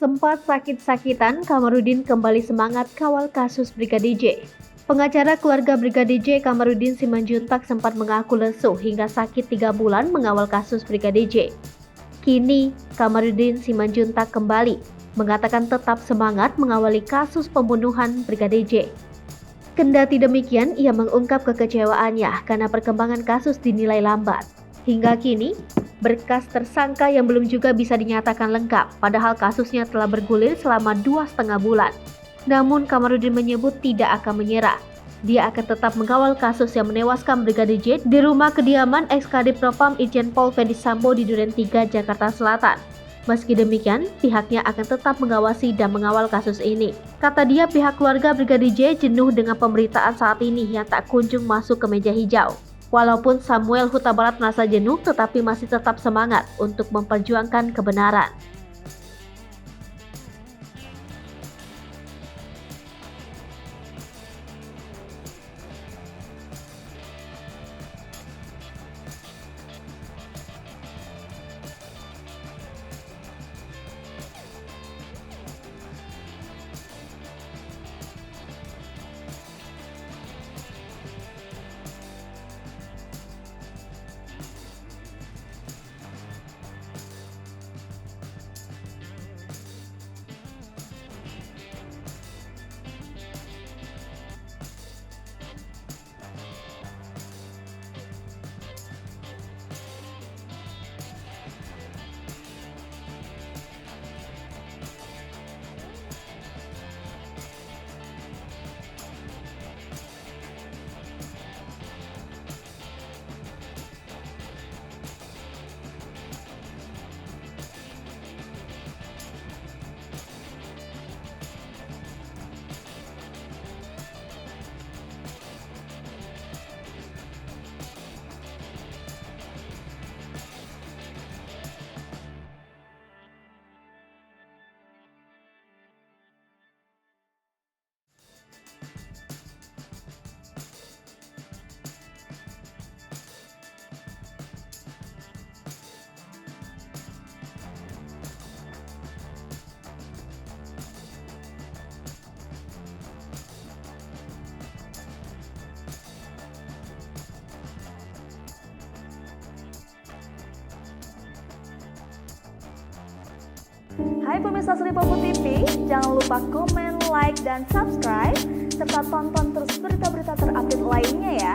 Sempat sakit-sakitan, Kamarudin kembali semangat kawal kasus Brigadir J. Pengacara keluarga Brigadir J, Kamarudin Simanjuntak sempat mengaku lesu hingga sakit 3 bulan mengawal kasus Brigadir J. Kini, Kamarudin Simanjuntak kembali mengatakan tetap semangat mengawali kasus pembunuhan Brigadir J. Kendati demikian, ia mengungkap kekecewaannya karena perkembangan kasus dinilai lambat. Hingga kini, berkas tersangka yang belum juga bisa dinyatakan lengkap, padahal kasusnya telah bergulir selama 2,5 bulan. Namun Kamarudin menyebut tidak akan menyerah. Dia akan tetap mengawal kasus yang menewaskan Brigadir J di rumah kediaman ex-Kadipropam Irjen Pol Ferdy Sambo di Duren 3, Jakarta Selatan. Meski demikian, pihaknya akan tetap mengawasi dan mengawal kasus ini. Kata dia, pihak keluarga Brigadir J jenuh dengan pemberitaan saat ini yang tak kunjung masuk ke meja hijau. Walaupun Samuel Huta Barat merasa jenuh, tetapi masih tetap semangat untuk memperjuangkan kebenaran. Hai pemirsa Sri Popo TV, jangan lupa komen, like, dan subscribe, serta tonton terus berita-berita terupdate lainnya ya.